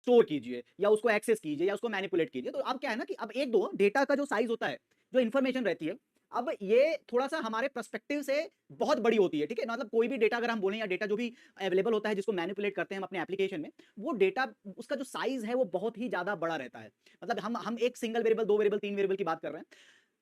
Store कीजिए या उसको एक्सेस कीजिए या उसको मैनिपुलेट कीजिए। तो अब क्या है ना कि अब एक दो डेटा का जो साइज होता है, जो इन्फॉर्मेशन रहती है, अब ये थोड़ा सा हमारे पर्सपेक्टिव से बहुत बड़ी होती है, ठीक है। मतलब कोई भी डेटा अगर हम बोलें या डेटा जो भी अवेलेबल होता है जिसको मैनिपुलेट करते हैं हम अपने एप्लीकेशन में, वो डेटा उसका जो साइज है वो बहुत ही ज्यादा बड़ा रहता है। मतलब हम एक सिंगल वेरिएबल, दो वेरिएबल, तीन वेरिएबल की बात कर रहे हैं।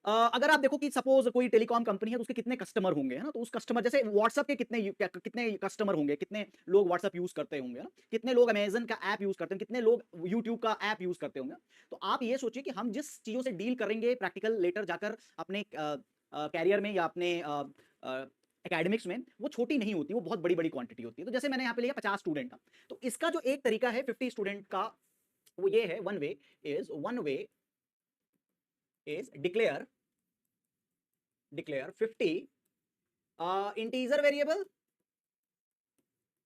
अगर आप देखो कि सपोज कोई टेलीकॉम कंपनी है तो उसके कितने कस्टमर होंगे, है ना। तो उस कस्टमर, जैसे व्हाट्सएप के कितने कस्टमर होंगे, कितने लोग व्हाट्सएप यूज करते होंगे, है ना? कितने लोग अमेजन का ऐप यूज करते हैं, कितने लोग यूट्यूब का ऐप यूज करते होंगे। तो आप ये सोचिए कि हम जिस चीजों से डील करेंगे प्रैक्टिकल लेटर जाकर अपने कैरियर में या अपने एकेडमिक्स में, वो छोटी नहीं होती, वो बहुत बड़ी बड़ी क्वांटिटी होती है। तो जैसे मैंने यहाँ पे लिया 50 स्टूडेंट का, तो इसका जो एक तरीका है 50 स्टूडेंट का, वो ये है, one way is declare 50 integer variable,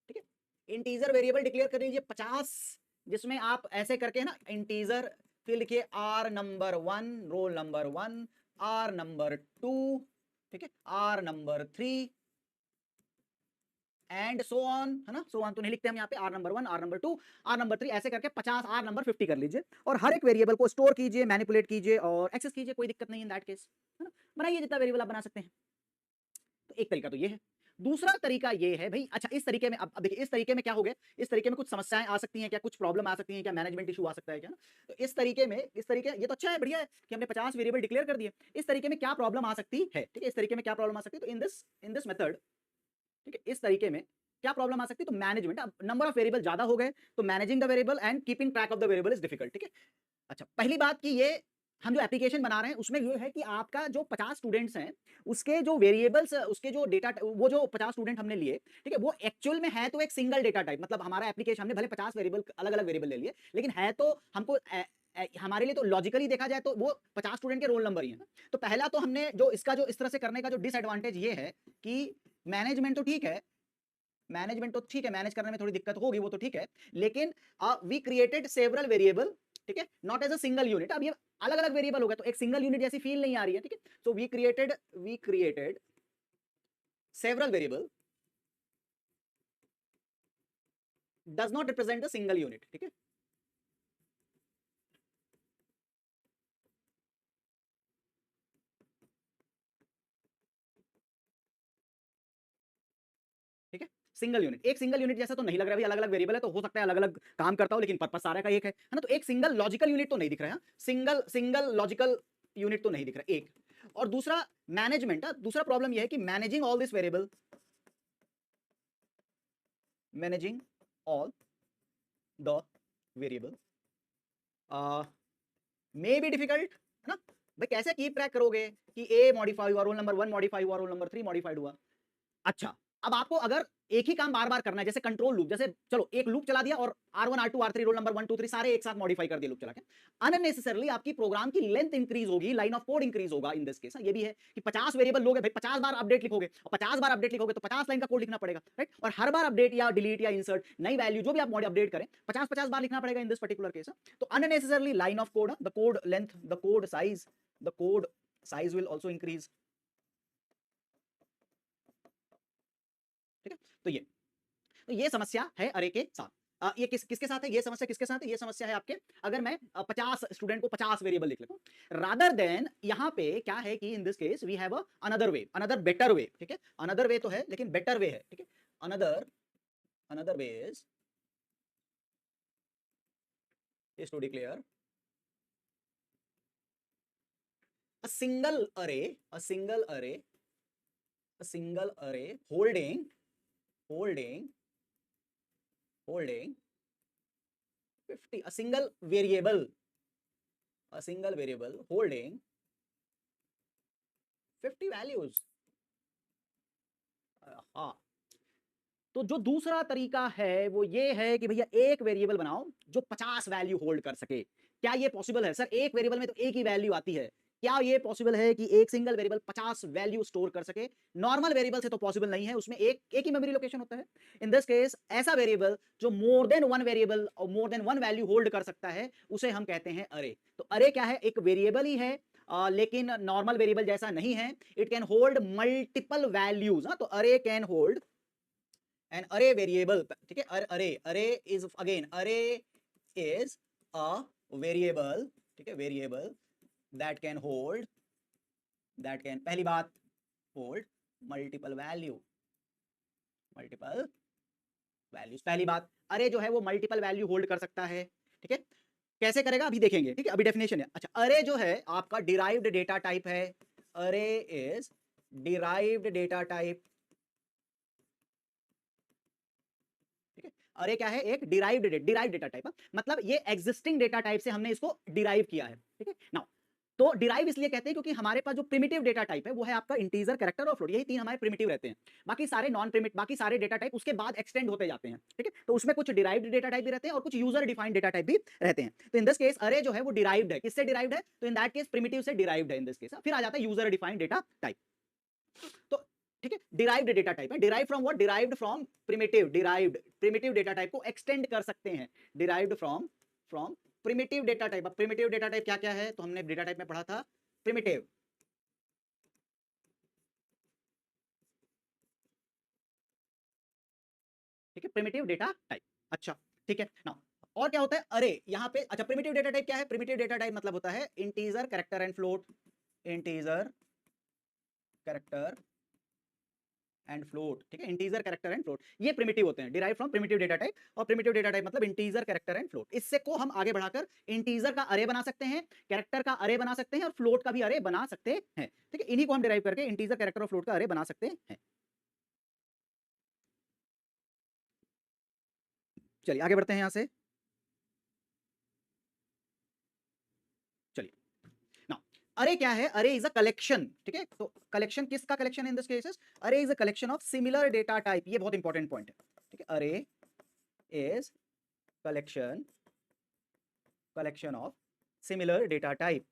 ठीक है। इंटीजर वेरिएबल डिक्लेयर कर लीजिए 50, जिसमें आप ऐसे करके, है ना, इंटीजर, फिर लिखिए R number 1 roll number 1, R number 2, ठीक है, R number 3 and so on, है ना। सो ऑन तो नहीं लिखते हम यहाँ पे, R number 1, R number 2, R number 3, ऐसे करके 50, आर नंबर 50 कर लीजिए और हर एक वेरिएबल को स्टोर कीजिए, मैनिपुलेट कीजिए और एक्सेस कीजिए, कोई दिक्कत नहीं इन दैट केस, है ना। बनाइए जितना वेरिएबल आप बना सकते हैं। तो एक तरीका तो ये है। दूसरा तरीका ये है भाई, अच्छा इस तरीके में अब देखिए, इस तरीके में क्या हो गया, इस तरीके में कुछ समस्याएं आ सकती हैं क्या, कुछ प्रॉब्लम आ सकती हैं क्या, मैनेजमेंट इशू आ सकता है क्या ना। तो इस तरीके में, इस तरीके, ये तो अच्छा है, बढ़िया है कि हमने 50 वेरिएबल डिक्लेयर कर दिए। इस तरीके में क्या प्रॉब्लम आ सकती है, ठीक है, इस तरीके में क्या प्रॉब्लम आ सकती है, तो इन दिस मेथड, ठीक है, इस तरीके में क्या प्रॉब्लम आ सकती है, तो मैनेजमेंट, अब नंबर ऑफ वेरिएबल ज्यादा हो गए तो managing the variable and keeping track of the variable is difficult, ठीक है। अच्छा, पहली बात कि ये हम जो एप्लीकेशन बना रहे हैं उसमें ये है कि आपका जो 50 स्टूडेंट्स हैं, उसके जो वेरिएबल्स, उसके जो डेटा, वो जो 50 स्टूडेंट हमने लिए, ठीक है, वो एक्चुअल में है तो एक सिंगल डेटा टाइप। मतलब हमारा एप्लीकेशन, हमने भले 50 वेरिएबल, अलग अलग वेरिएबल ले लिए, लेकिन है तो हमको हमारे लिए तो लॉजिकली देखा जाए तो वो 50 स्टूडेंट के रोल नंबर ही है ना। तो पहला तो हमने जो इसका, जो इस तरह से करने का जो डिसएडवांटेज ये है कि मैनेजमेंट तो ठीक है, मैनेजमेंट तो ठीक है, मैनेज करने में थोड़ी दिक्कत होगी, वो तो ठीक है, लेकिन वी क्रिएटेड सेवरल वेरिएबल, ठीक है, not as a single unit. अब ये अलग अलग वेरिएबल हो गया तो एक सिंगल यूनिट जैसी फील नहीं आ रही है, ठीक है। So we created several variable does not represent the single unit, ठीक है। ठीक है, सिंगल यूनिट, एक सिंगल यूनिट जैसा तो नहीं लग रहा है, अलग अलग वेरिएबल है तो हो सकता है अलग अलग काम करता हो, लेकिन पर्पस सारा का एक है ना। तो एक सिंगल लॉजिकल यूनिट तो नहीं दिख रहा है, सिंगल सिंगल लॉजिकल यूनिट तो नहीं दिख रहा एक। और दूसरा मैनेजमेंट, दूसरा प्रॉब्लम यह है कि managing all this variable, managing all the variable may be difficult, है ना। भाई कैसे कीप ट्रैक करोगे कि ए मॉडिफाई हुआ, रोल नंबर 1 मॉडिफाई हुआ, रोल नंबर 3 मॉडिफाइड हुआ। अच्छा, अब आपको अगर एक ही काम बार बार करना है, जैसे कंट्रोल लूप, जैसे चलो एक लूप चला दिया और R1 R2 R3 role number 1 2 3 सारे एक साथ मॉडिफाई कर दिए लूप चला के, अननेसेसरली आपकी प्रोग्राम की लेंथ इंक्रीज होगी, लाइन ऑफ कोड इंक्रीज होगा इन दिस केस। ये भी है कि 50 वेरिएबल लोगे भाई, 50 बार अपडेट लिखोगे और 50 बार अपडेट लिखोगे तो 50 लाइन का कोड लिखना पड़ेगा, राइट। और हर बार अपडेट या डिलीट या इंसर्ट नई वैल्यू जो भी आप अपडेट करें 50 बार लिखना पड़ेगा इन दिस पर्टिकुलर केस। तो unnecessarily line of code, the code length, the code size will also increase, ठीक है। तो ये समस्या है अरे के साथ। ये किसके साथ है, ये समस्या किसके साथ है, ये समस्या है आपके, अगर मैं 50 स्टूडेंट को 50 वेरिएबल लिख लेता हूं, रादर देन यहां पे क्या है कि in this case we have another way, another better way, ठीक है। अनदर वे तो है लेकिन बेटर वे है, ठीक है। Another way is to declare a single array a single array a single array holding 50, a single variable holding 50 values। हाँ, तो जो दूसरा तरीका है वो ये है कि भैया एक वेरिएबल बनाओ जो 50 वैल्यू होल्ड कर सके। क्या ये पॉसिबल है? सर एक वेरिएबल में तो एक ही वैल्यू आती है, क्या ये पॉसिबल है कि एक सिंगल वेरिएबल 50 वैल्यू स्टोर कर सके? नॉर्मल वेरिएबल से तो पॉसिबल नहीं है, उसमें एक ही मेमोरी लोकेशन होता है। इन दिस केस ऐसा वेरिएबल जो मोर देन वन वेरिएबल और more than one value hold कर सकता है उसे हम कहते हैं अरे। तो अरे क्या है? एक वेरिएबल ही है, लेकिन नॉर्मल वेरिएबल जैसा नहीं है। It can hold multiple values. तो अरे कैन होल्ड एन अरे वेरिएबल, ठीक है। अरे इज अगेन अरे इज अ वेरिएबल, ठीक है, variable that can hold, that can, पहली बात hold multiple value, multiple values, पहली बात अरे जो है वो मल्टीपल वैल्यू होल्ड कर सकता है, ठीक है, कैसे करेगा अभी देखेंगे, ठीक है, अभी डेफिनेशन है। अच्छा, अरे जो है आपका डिराइव्ड डेटा टाइप है, अरे इज डिराइव्ड डेटा टाइप, ठीक है, अरे क्या है, एक डिराइव्ड डेटा टाइप, मतलब ये एग्जिस्टिंग डेटा टाइप से हमने इसको डिराइव किया है, ठीक है। नाउ तो डिराइव इसलिए कहते हैं क्योंकि हमारे पास जो प्रिमिटिव डेटा टाइप है वो है आपका इंटीजर, कैरेक्टर और फ्लोट, यही तीन हमारे प्रिमिटिव रहते हैं, बाकी सारे नॉन प्रिमिटिव, बाकी सारे डेटा टाइप उसके बाद एक्सटेंड होते जाते हैं, ठीक है, तो उसमें कुछ डिराइव्ड डेटा टाइप भी रहते हैं और कुछ यूजर डिफाइंड डेटा टाइप भी रहते हैं। तो इन दिस केस अरे जो है वो डिराइव्ड है, किससे डिराइव्ड है, तो इन दैट केस प्रिमिटिव से डिराइव्ड है इन दिस केस, फिर आ जाता है यूजर डिफाइंड डेटा टाइप। तो ठीक है, डिराइव्ड डेटा टाइप है, derive from what, derived from primitive, derived primitive data type को एक्सटेंड कर सकते हैं, derived from primitive data type. अब प्रिमिटिव डेटा टाइप क्या क्या है, तो हमने डेटा टाइप में पढ़ा था प्रिमिटिव, ठीक है, प्रिमिटिव डेटा टाइप। अच्छा ठीक है ना, और क्या होता है अरे यहाँ पे, अच्छा प्रिमिटिव डेटा टाइप क्या है, प्रिमिटिव डेटा टाइप मतलब होता है integer, character and float, integer, character and float, ठीक है, इंटीजर, कैरेक्टर एंड फ्लोट, ये प्रिमिटिव होते हैं, derive from primitive data type, और प्रिमिटिव डेटा टाइप मतलब इंटीजर, कैरेक्टर एंड फ्लोट। इससे को हम आगे बढ़ाकर इंटीजर का अरे बना सकते हैं, कैरेक्टर का अरे बना सकते हैं और फ्लोट का भी अरे बना सकते हैं, ठीक है, इन्हीं को हम डिराइव करके इंटीजर, कैरेक्टर और फ्लोट का अरे बना सकते हैं। चलिए आगे बढ़ते हैं यहां से, चलिए नाउ अरे क्या है, अरे इज अ कलेक्शन, ठीक है, तो कलेक्शन किसका कलेक्शन है इन दिस केसेस, अरे is a collection of similar data type, ये बहुत इंपॉर्टेंट पॉइंट है, ठीक है, अरे is collection, collection of similar data type,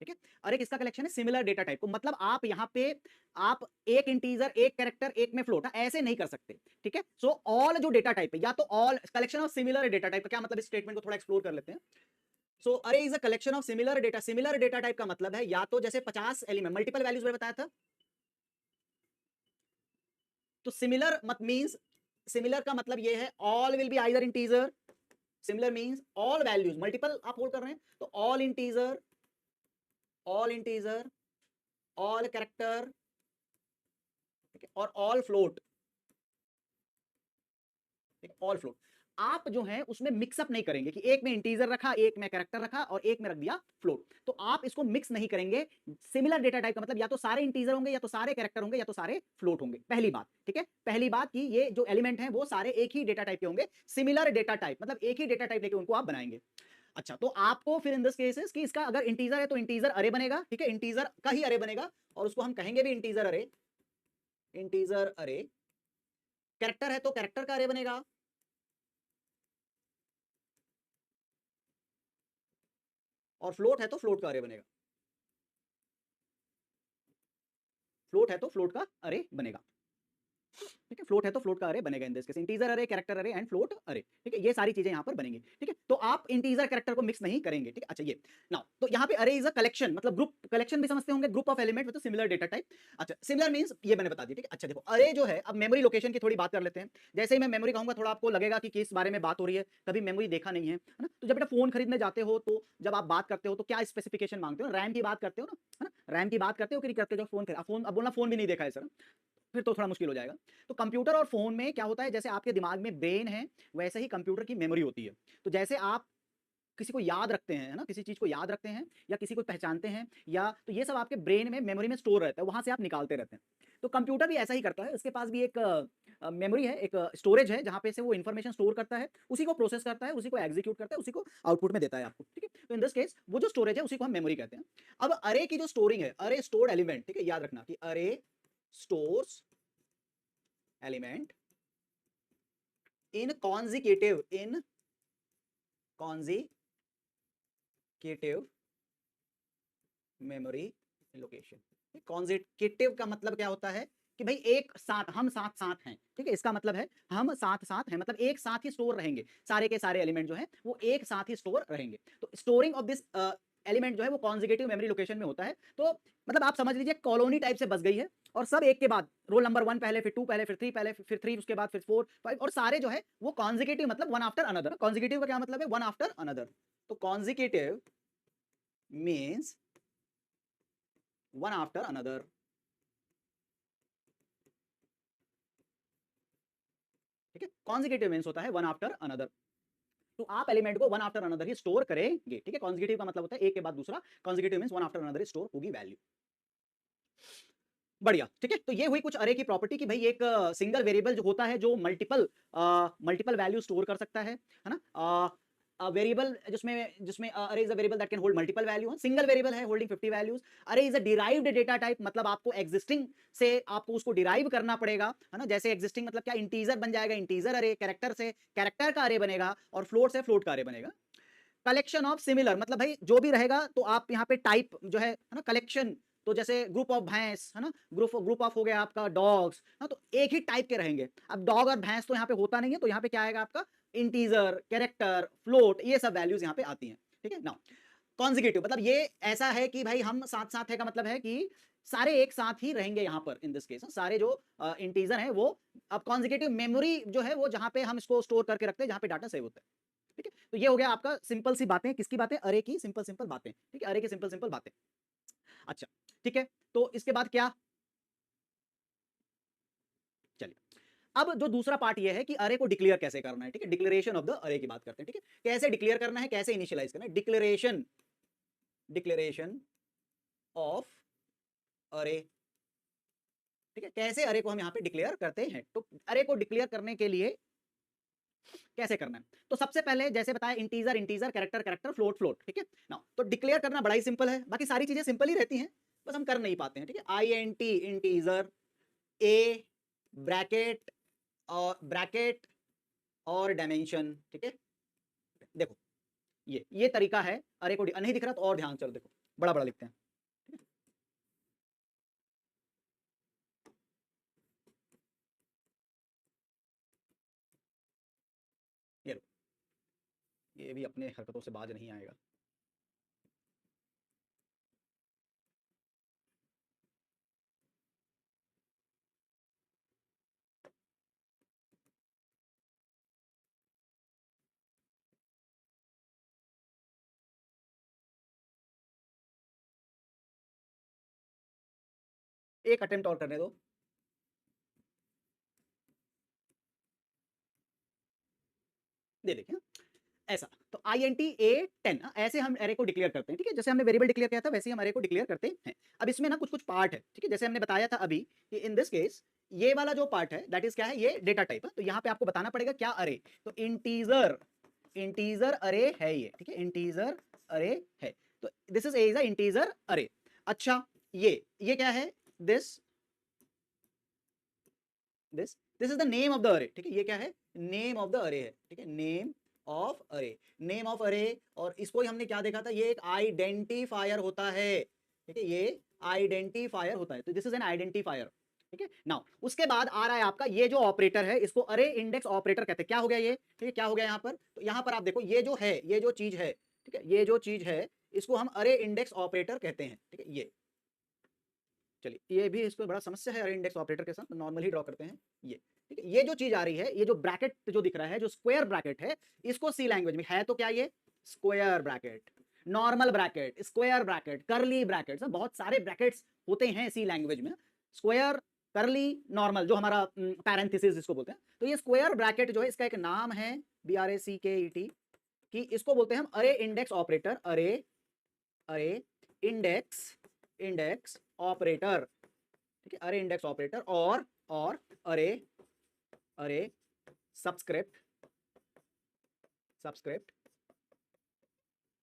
ठीक है, अरे किसका कलेक्शन है, सिमिलर डेटा टाइप को, मतलब आप यहाँ पे आप एक इंटीजर, एक कैरेक्टर, एक में फ्लोट, ऐसे नहीं कर सकते, ठीक है, सो ऑल जो डेटा टाइप है, या तो all collection of similar data type का क्या मतलब, इस स्टेटमेंट को थोड़ा एक्सप्लोर कर लेते हैं। सो अरे is a collection of similar data type का मतलब है या तो जैसे 50 एलिमेंट, मल्टीपल वैल्यूज मैंने बताया था, तो सिमिलर मत मींस, सिमिलर का मतलब ये है all will be either integer, similar means all values, multiple आप होल्ड कर रहे हैं तो all integer, all integer, all character, ठीक है, और ऑल फ्लोट, ऑल फ्लोट, आप जो है उसमें मिक्सअप नहीं करेंगे कि एक में इंटीजर रखा, एक में कैरेक्टर रखा और एक में रख दिया फ्लोट, तो आप इसको मिक्स नहीं करेंगे। सिमिलर डेटा टाइप का मतलब या तो सारे इंटीजर होंगे, या तो सारे कैरेक्टर होंगे, या तो सारे फ्लोट होंगे, पहली बात, ठीक है, पहली बात कि ये जो एलिमेंट है वो सारे एक ही डेटा टाइप के होंगे, सिमिलर डेटा टाइप मतलब एक ही डेटा टाइप लेके उनको आप बनाएंगे। अच्छा, तो आपको फिर इन दिस केसेस कि इसका अगर इंटीजर है तो इंटीजर अरे बनेगा, ठीक है, इंटीजर का ही अरे बनेगा और उसको हम कहेंगे भी इंटीजर अरे, इंटीजर अरे, कैरेक्टर है तो कैरेक्टर का अरे बनेगा, और फ्लोट है तो फ्लोट का अरे बनेगा, फ्लोट है तो फ्लोट का अरे बनेगा, ठीक है, फ्लोट है तो फ्लोट का अरे बनेगा इन दिस केस, इंटीजर अरे, कैरेक्टर अरे एंड फ्लोट अरे, ठीक है, ये सारी चीजें यहां पर बनेंगी, ठीक है, तो आप इंटीजर कैरेक्टर को मिक्स नहीं करेंगे, ठीक है। अच्छा ये नाउ तो यहां पे अरे इज अ कलेक्शन, मतलब ग्रुप, कलेक्शन भी समझते होंगे, group of element with similar data type. अच्छा सिमिलर मींस ये मैंने बता दी, ठीक है। अच्छा देखो अरे जो है, अब मेमोरी लोकेशन की थोड़ी बात कर लेते हैं, जैसे ही मैं मेमोरी कहूंगा थोड़ा आपको लगेगा कि किस बारे में बात हो रही है, कभी मेमोरी देखा नहीं है ना, तो जब बेटा फोन खरीदने जाते हो तो जब आप बात करते हो तो क्या स्पेसिफिकेशन मांगते हो, रैम की बात करते हो ना, है ना, रैम की बात करते हो कि नहीं करते, जो फोन फोन, अब बोलना फोन भी नहीं देखा है सर, फिर तो थोड़ा मुश्किल हो जाएगा। तो कंप्यूटर और फोन में क्या होता है, जैसे आपके दिमाग में ब्रेन है वैसे ही कंप्यूटर की मेमोरी होती है, तो जैसे आप किसी को याद रखते हैं, है ना, किसी चीज को याद रखते हैं या किसी को पहचानते हैं, या तो ये सब आपके ब्रेन में मेमोरी में स्टोर रहता है, वहां से आप निकालते रहते हैं। तो कंप्यूटर भी ऐसा ही करता है, उसके पास भी एक मेमोरी है, एक स्टोरेज है जहां पे से वो इन्फॉर्मेशन स्टोर करता है, उसी को प्रोसेस करता है, उसी को एग्जीक्यूट करता है, उसी को आउटपुट में देता है आपको, ठीक है। तो इन दिस केस वो जो स्टोरेज है उसी को हम मेमोरी कहते हैं। अब अरे की जो स्टोरिंग है, अरे स्टोर्ड एलिमेंट, ठीक है, याद रखना कि अरे stores element in consecutive, in consecutive memory location. Consecutive का मतलब क्या होता है कि भाई एक साथ, हम साथ साथ हैं, ठीक है, इसका मतलब है हम साथ साथ हैं, मतलब एक साथ ही स्टोर रहेंगे, सारे के सारे एलिमेंट जो हैं वो एक साथ ही स्टोर रहेंगे। तो स्टोरिंग ऑफ दिस एलिमेंट जो है वो कॉन्जिगेटिव मेमोरी लोकेशन में होता है। तो मतलब आप समझ लीजिए कॉलोनी टाइप से बस गई है और सब एक के बाद रोल नंबर 1 पहले, फिर 2 पहले, फिर 3 पहले, फिर 3 उसके बाद, फिर 4 5 और सारे जो है वो कॉन्जिगेटिव मतलब वन आफ्टर अनदर। कॉन्जिगेटिव का क्या मतलब है? One after another. तो conjugative means one after another. ठीक है, कॉन्जिगेटिव मीन्स होता है वन आफ्टर अनदर। तो आप एलिमेंट को वन आफ्टर अनदर ही स्टोर करेंगे। ठीक है, कॉन्जिगेटिव का मतलब होता है एक के बाद दूसरा, कॉन्जिगेटिव means one after another store होगी वैल्यू। बढ़िया। ठीक है, तो ये हुई कुछ अरे की प्रॉपर्टी कि भाई एक सिंगल वेरिएबल जो होता है जो मल्टीपल वैल्यू स्टोर कर सकता है ना। वेरिएबल जिसमें जिसमें अरे is a variable that can hold multiple value. Single variable है होल्डिंग 50 वैल्यूज। अरे is a derived data type, मतलब आपको एग्जिस्टिंग से आपको उसको डिराइव करना पड़ेगा, है ना। जैसे एग्जिस्टिंग मतलब क्या, इंटीजर बन जाएगा, इंटीजर अरे, कैरेक्टर से कैरेक्टर का अरे बनेगा, और फ्लोट से फ्लोट का अरे बनेगा। कलेक्शन ऑफ सिमिलर मतलब भाई जो भी रहेगा तो आप यहाँ पे टाइप जो है ना, कलेक्शन, तो जैसे ग्रुप ऑफ भैंस है ना, ग्रुप ऑफ हो गया आपका डॉग्स, ना तो एक ही टाइप के रहेंगे। अब डॉग और भैंस तो यहाँ पे होता नहीं है, तो यहाँ पे क्या आएगा आपका इंटीजर, कैरेक्टर, फ्लोट, ये सब वैल्यूज यहाँ पे आती हैं। ठीक है ना। कॉन्जिगेटिव मतलब ये ऐसा है कि भाई हम साथ साथ है का मतलब है कि सारे एक साथ ही रहेंगे यहाँ पर। इन दिस केस सारे जो इंटीजर हैं वो, अब कॉन्जिगेटिव मेमोरी जो है वो जहाँ पे हम इसको स्टोर करके रखते हैं, जहाँ पे डाटा सेव होता है। ठीक है, तो ये हो गया आपका सिंपल सी बातें। किसकी बातें? अरे की सिंपल सिंपल बातें। ठीक है, अरे की सिंपल सिंपल बातें। अच्छा, ठीक है, तो इसके बाद क्या? चलिए, अब जो दूसरा पार्ट ये है कि अरे को डिक्लेयर कैसे करना है। ठीक है, डिक्लेरेशन ऑफ द अरे की बात करते हैं। ठीक है, कैसे डिक्लेयर करना है, कैसे इनिशियलाइज करना है। डिक्लेरेशन ऑफ अरे। ठीक है, कैसे अरे को हम यहाँ पे डिक्लेयर करते हैं। तो अरे को डिक्लेयर करने के लिए कैसे करना है, तो सबसे पहले जैसे बताया integer integer, character character, float float. ठीक है ना, तो डिक्लेयर करना बड़ा ही सिंपल है, बाकी सारी चीजें सिंपल ही रहती हैं, बस हम कर नहीं पाते हैं। ठीक है, INT इंटीजर, ए ब्रैकेट और डायमेंशन। ठीक है, देखो ये तरीका है अरे को नहीं दिख रहा तो और ध्यान, चलो देखो बड़ा बड़ा लिखते हैं। ये लो, ये भी अपने हरकतों से बाज नहीं आएगा। एक अटेम्प्ट और करने दो। दे देखिए ऐसा, तो INT A10 ऐसे हम एरे को डिक्लेयर करते हैं। ठीक है, जैसे हमने वेरिएबल डिक्लेयर किया था वैसे ही हम एरे को डिक्लेयर करते हैं। अब इसमें ना कुछ कुछ पार्ट है। ठीक है, जैसे हमने बताया था अभी कि इन दिस केस ये वाला जो पार्ट है दैट इज क्या है, ये डेटा टाइप है। तो यहाँ पे आपको बताना पड़ेगा क्या अरे, तो इंटीजर अरे है ये। ठीक है, इंटीजर अरे है, तो दिस इज इंटीजर अरे। अच्छा, ये क्या है, this this this is the name of the अरे। ठीक है, ये क्या है, नेम ऑफ द अरे है। ठीक है, नेम ऑफ अरे, नेम ऑफ अरे। और इसको ही हमने क्या देखा था, ये एक आइडेंटिफायर होता है। ठीक है, ये आइडेंटिफायर होता है, तो दिस इज एन आइडेंटिफायर। ठीक है, नाउ उसके बाद आ रहा है आपका ये जो ऑपरेटर है, इसको अरे इंडेक्स ऑपरेटर कहते हैं। क्या हो गया ये? ठीक है, क्या हो गया यहाँ पर, तो यहाँ पर आप देखो ये जो है, ये जो चीज है, ठीक है, ये जो चीज है इसको हम अरे इंडेक्स ऑपरेटर कहते हैं। ठीक है, ये चलिए ये भी इसको बड़ा समस्या है अरे इंडेक्स ऑपरेटर के साथ, नॉर्मल ही ड्रॉ करते हैं ये। ठीक है, ये जो चीज आ रही है, ये जो ब्रैकेट जो दिख रहा है, जो स्क्वायर ब्रैकेट है, इसको सी लैंग्वेज में है तो क्या, ये square bracket, normal bracket, square bracket, करली ब्रैकेट, बहुत सारे ब्रैकेट्स होते हैं सी लैंग्वेज में, स्क्वायर, करली, नॉर्मल, जो हमारा पैरेंथेसिस जिसको बोलते हैं। तो ये स्क्वायर ब्रैकेट जो है इसका एक नाम है BRACKET, कि इसको बोलते हैं हम अरे इंडेक्स ऑपरेटर, अरे इंडेक्स ऑपरेटर। ठीक है, अरे इंडेक्स ऑपरेटर और अरे सबस्क्रिप्ट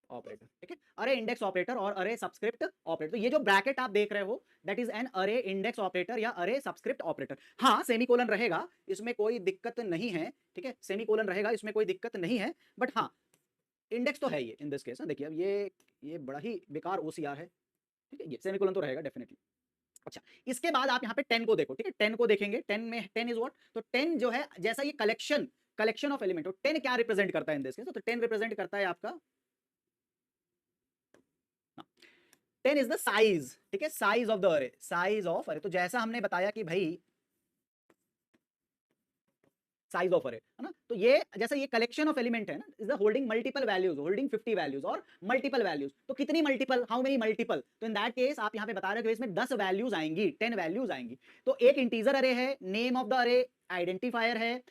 ऑपरेटर। ठीक है, अरे इंडेक्स ऑपरेटर और अरे सबस्क्रिप्ट ऑपरेटर। तो ये जो ब्रैकेट आप देख रहे हो दैट इज एन अरे इंडेक्स ऑपरेटर या अरे सबस्क्रिप्ट ऑपरेटर। हाँ, सेमीकोलन रहेगा, इसमें कोई दिक्कत नहीं है। ठीक है, सेमीकोलन रहेगा, इसमें कोई दिक्कत नहीं है, बट हाँ इंडेक्स तो है ये इन दिस केस। देखिए अब ये बड़ा ही बेकार OCR है। ठीक है, ये सेमीकोलन तो रहेगा डेफिनेटली। अच्छा, इसके बाद आप यहाँ पे 10 को देखो। ठीक है, 10 को देखेंगे, 10 में 10 इज व्हाट, तो 10 जो है जैसा ये कलेक्शन ऑफ एलिमेंट, तो 10 क्या रिप्रेजेंट करता है इन दिस केस, तो 10 रिप्रेजेंट करता है आपका 10 इज द साइज, ठीक है, साइज ऑफ द अरे, साइज ऑफ अरे। तो जैसा हमने बताया कि भाई साइज ऑफ अरे, है ना, तो ये जैसे ये कलेक्शन ऑफ एलिमेंट है ना, is the holding multiple values, holding 50 values और मल्टीपल वैल्यूज। तो कितनी मल्टीपल, हाउ मेनी मल्टीपल, तो इन दैट केस आप यहां पे बता रहे हो कि इसमें 10 वैल्यूज आएंगी, 10 वैल्यूज आएंगी। तो एक इंटीजर अरे है, नेम ऑफ द अरे आइडेंटिफायर है,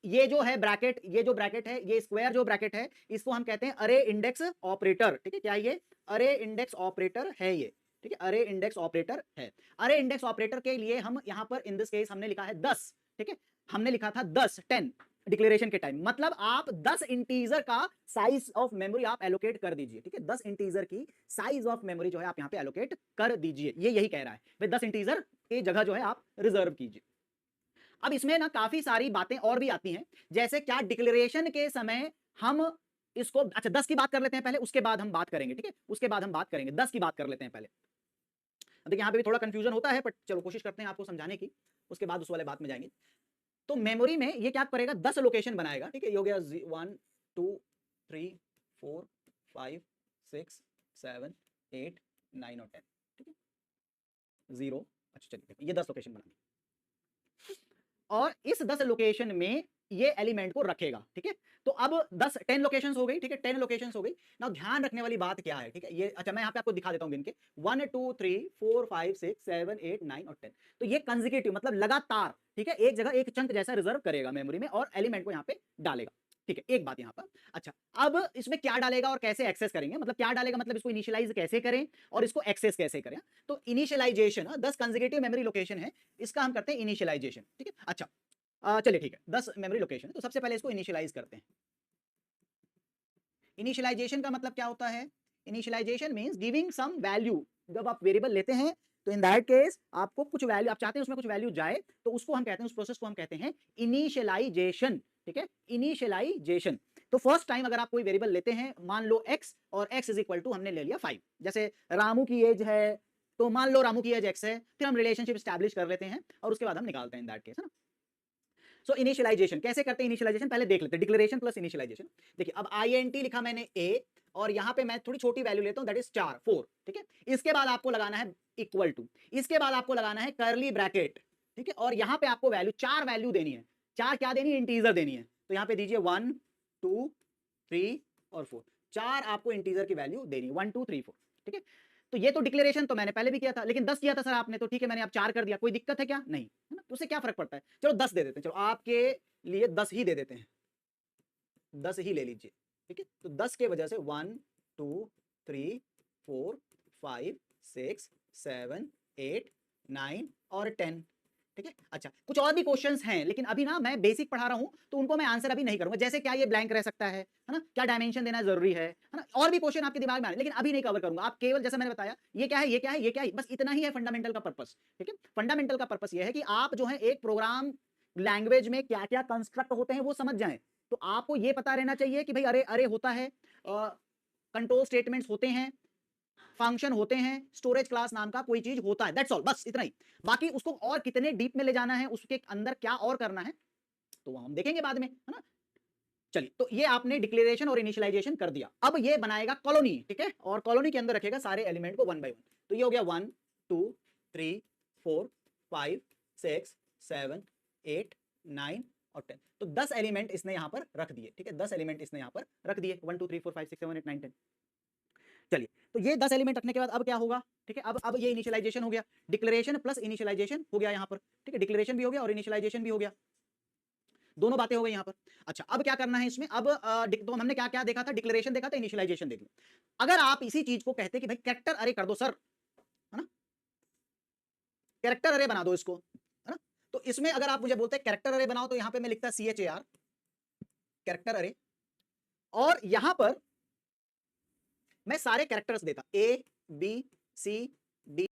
ये जो है ब्रैकेट, ये जो ब्रैकेट है, ये स्क्वायर जो ब्रैकेट है, इसको हम कहते हैं अरे इंडेक्स ऑपरेटर, ठीक है, क्या ये अरे इंडेक्स ऑपरेटर है ये, ठीक है, अरे इंडेक्स ऑपरेटर है। अरे इंडेक्स ऑपरेटर के लिए हम यहां पर इन दिस केस हमने लिखा है 10, ठीक है, हमने लिखा था 10 10 डिक्लेरेशन के टाइम, मतलब आप 10 इंटीजर का साइज ऑफ मेमोरी आप एलोकेट कर दीजिए, ठीक है, 10 इंटीजर की साइज ऑफ मेमोरी जो है आप यहां पे एलोकेट कर दीजिए, ये यही कह रहा है भाई 10 इंटीजर की जगह जो है आप रिजर्व कीजिए। अब इसमें ना काफी सारी बातें और भी आती हैं, जैसे क्या डिक्लेरेशन के समय हम इसको, अच्छा 10 की बात कर लेते हैं पहले, उसके बाद हम बात करेंगे, ठीक है, उसके बाद हम बात करेंगे, 10 की बात कर लेते हैं पहले। देखिए यहाँ पे भी थोड़ा कंफ्यूजन होता है, बट चलो कोशिश करते हैं आपको समझाने की, उसके बाद उस वाले बात में जाएंगे। तो मेमोरी में ये क्या करेगा, 10 लोकेशन बनाएगा, ठीक है, ये हो गया 1 2 3 4 5 6 7 8 9 और 10, ठीक है, 0, अच्छा चलिए ये 10 लोकेशन बना दी, और इस 10 लोकेशन में ये एलिमेंट को रखेगा, ठीक है। तो अब 10 लोकेशंस हो गई, ठीक है, 10 लोकेशंस हो गई ना। ध्यान रखने वाली बात क्या है, ठीक है, ये अच्छा मैं यहाँ पे आपको दिखा देता हूँ गिन के, 1 2 3 4 5 6 7 8 9 और 10। तो ये कंसेक्यूटिव मतलब लगातार, ठीक है, एक जगह एक चंक जैसा रिजर्व करेगा मेमोरी में और एलिमेंट को यहाँ पे डालेगा, ठीक है, एक बात यहाँ पर। अच्छा अब इसमें क्या डालेगा और कैसे एक्सेस करेंगे, मतलब क्या डालेगा मतलब इसको इनिशियलाइज कैसे करें और इसको एक्सेस कैसे करें। तो इनिशियलाइजेशन 10 कंसेक्यूटिव मेमोरी लोकेशन है, इसका हम करते हैं इनिशियलाइजेशन, ठीक है। अच्छा चलिए ठीक है, 10 मेमोरी लोकेशन है, तो सबसे पहले इसको इनिशियलाइज करते हैं। इनिशियलाइजेशन का मतलब क्या होता है, initialization means giving some value. जब आप वेरिएबल लेते हैं तो इन दैट केस आपको कुछ वैल्यू, आप चाहते हैं उसमें कुछ वैल्यू जाए, तो उसको हम कहते हैं, उस प्रोसेस को हम कहते हैं इनिशियलाइजेशन, ठीक है, इनिशियलाइजेशन। तो फर्स्ट टाइम अगर आप कोई वेरिएबल लेते हैं, मान लो x, और x इज इक्वल टू हमने ले लिया 5, जैसे रामू की एज है, तो मान लो रामू की एज x है, फिर हम रिलेशनशिप स्टैब्लिश कर लेते हैं और उसके बाद हम निकालते हैं इन दैट केस, है ना। सो इनिशियलाइजेशन कैसे करते हैं, इनिशियलाइजेशन पहले देख लेते हैं, डिक्लेरेशन प्लस इनिशियलाइजेशन। देखिए अब INT लिखा मैंने a, और यहां पे मैं थोड़ी छोटी वैल्यू लेता हूं, दैट इज 4 ठीक है। इसके बाद आपको लगाना है इक्वल टू, इसके बाद आपको लगाना है कर्ली ब्रैकेट, ठीक है, और यहां पे आपको वैल्यू 4 वैल्यू देनी है, 4 क्या देनी है, इंटीजर देनी है। तो यहां पे दीजिए 1 2 3 और 4, 4 आपको इंटीजर की वैल्यू देनी है, 1 2 3 4, ठीक है। तो ये तो डिक्लेरेशन तो मैंने पहले भी किया था, लेकिन 10 किया था सर आपने, तो ठीक है मैंने अब 4 कर दिया, कोई दिक्कत है क्या, नहीं है ना, तो उससे क्या फर्क पड़ता है, चलो 10 दे देते हैं, चलो आपके लिए 10 ही दे देते हैं, 10 ही ले लीजिए, ठीक है। तो 10 के वजह से 1 2 3 4 5 6 7 8 9 और 10, ठीक है। अच्छा कुछ और भी क्वेश्चंस हैं, लेकिन अभी ना मैं बेसिक पढ़ा रहा हूं, तो उनको मैं आंसर अभी नहीं करूंगा, जैसे क्या ये ब्लैंक रह सकता है ना, क्या डायमेंशन देना जरूरी है ना, और भी क्वेश्चन आपके दिमाग में आ रहे हैं, लेकिन अभी नहीं कवर करूंगा। आप केवल जैसा मैंने बताया, ये क्या है, ये क्या है, ये क्या है, बस इतना ही है फंडामेंटल का पर्पस, ठीक है। फंडामेंटल का पर्पस ये है कि आप जो है एक प्रोग्राम लैंग्वेज में क्या क्या कंस्ट्रक्ट होते हैं वो समझ जाएं। तो आपको ये पता रहना चाहिए कि भाई अरे अरे होता है, कंट्रोल स्टेटमेंट्स होते हैं, फंक्शन होते हैं, स्टोरेज क्लास नाम का कोई चीज होता है, दैट्स ऑल, बस इतना ही। बाकी उसको और कितने डीप में ले जाना है, उसके अंदर क्या और करना है, तो हम देखेंगे बाद में, है ना। चलिए तो ये आपने डिक्लेरेशन और इनिशियलाइजेशन कर दिया, अब ये बनाएगा कॉलोनी, ठीक है, और कॉलोनी के अंदर रखेगा सारे एलिमेंट को 1 बाय 1। तो ये हो गया 1 2 3 4 5 6 7 8 9 और 10, तो 10 एलिमेंट इसने यहां पर रख दिए, ठीक है, 10 एलिमेंट इसने यहां पर रख दिए, 1 2 3 4 5 6 7 8 9 10। चलिए तो ये 10 एलिमेंट रखने के बाद अब क्या होगा, ठीक है, अब ये इनिशियलाइजेशन हो गया, डिक्लेरेशन प्लस इनिशियलाइजेशन हो गया यहां पर, ठीक है, डिक्लेरेशन भी हो गया और इनिशियलाइजेशन भी हो गया, दोनों बातें हो गई यहां पर। अच्छा अब क्या करना है इसमें, अब तो हमने क्या क्या देखा था, डिक्लेरेशन देखा था, इनिशियलाइजेशन देख लिया। अगर आप इसी चीज को कहते कि भाई कैरेक्टर अरे कर दो सर, है ना, कैरेक्टर अरे बना दो इसको, है ना, तो इसमें अगर आप मुझे बोलते हैं कैरेक्टर अरे बनाओ, तो यहां पे मैं लिखता CHAR कैरेक्टर अरे, और यहां पर मैं सारे कैरेक्टर्स देता ABCD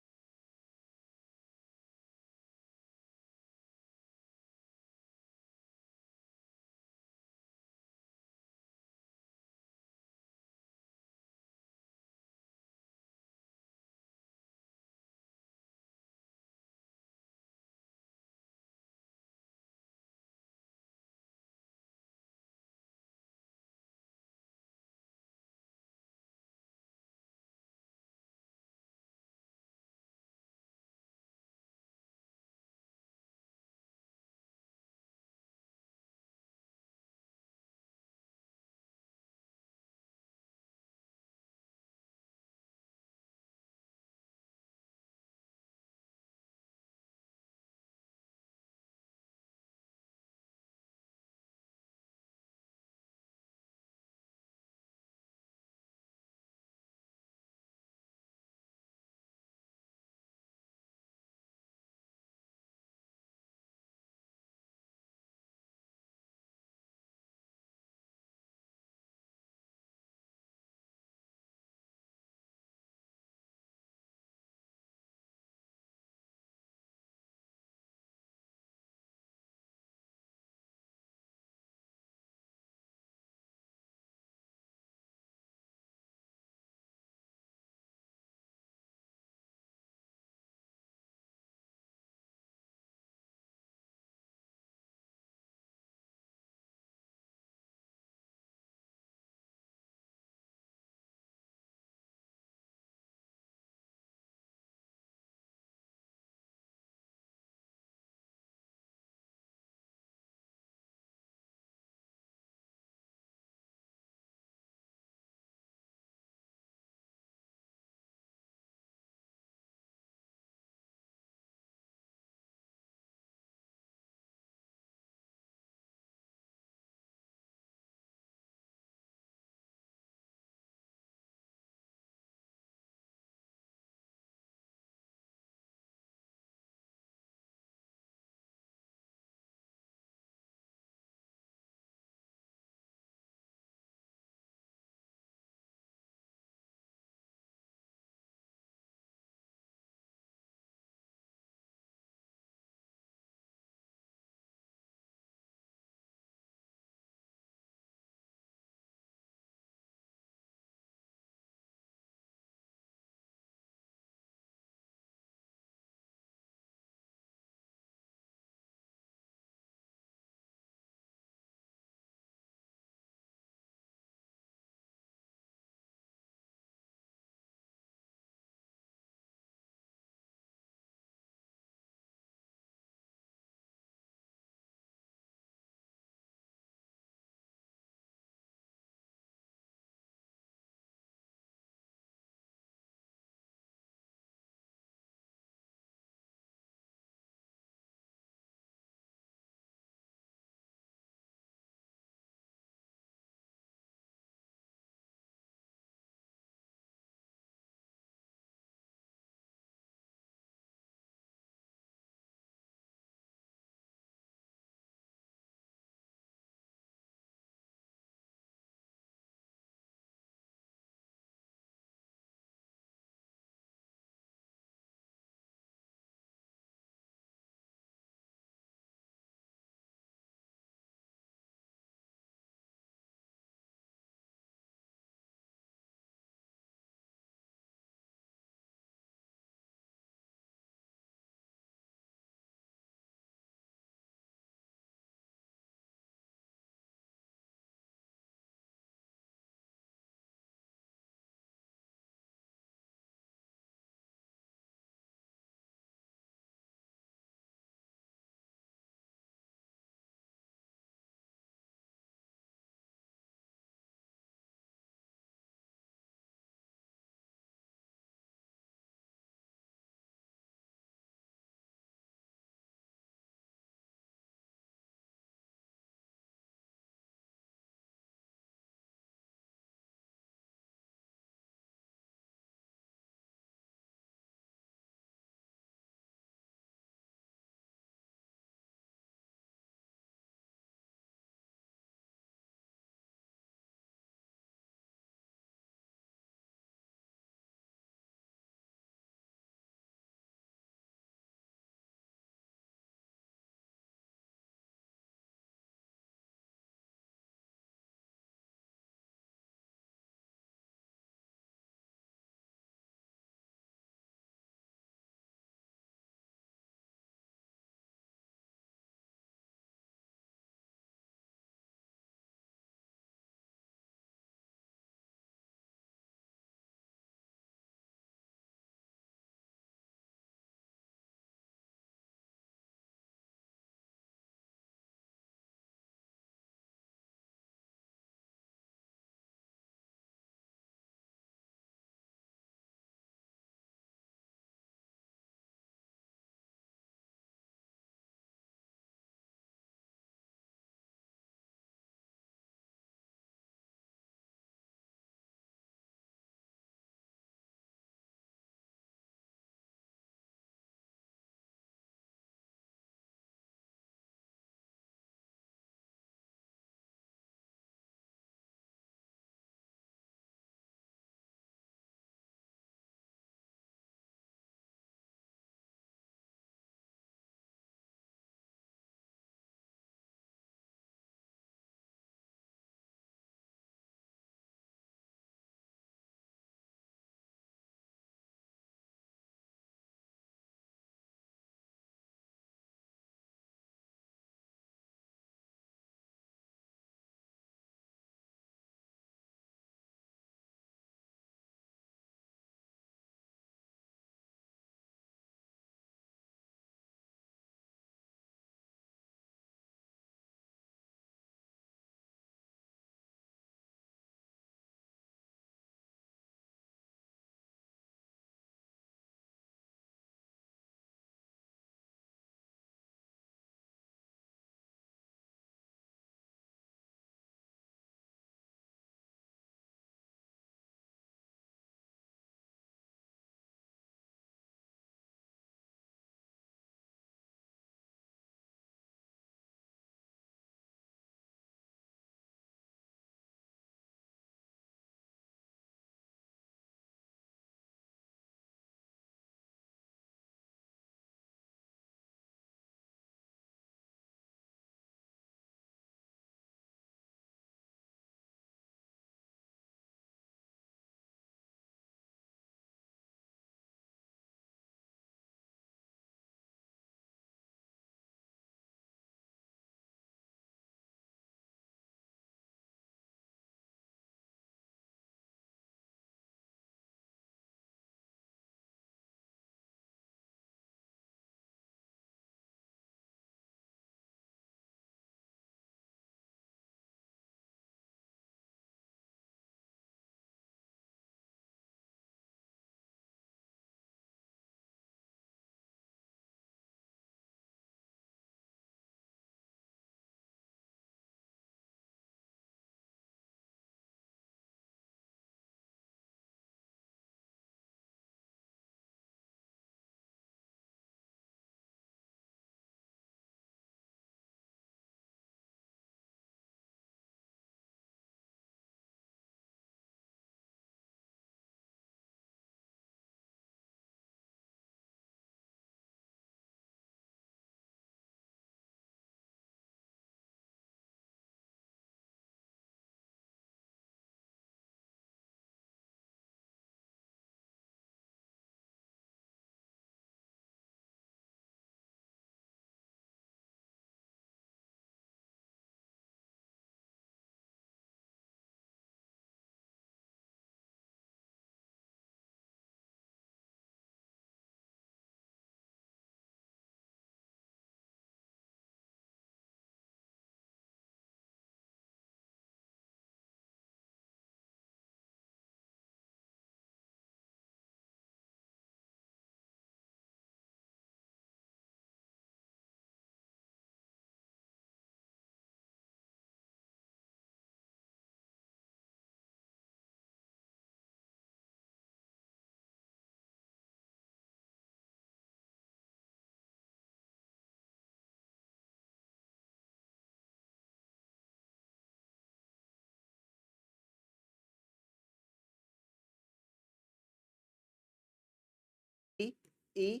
E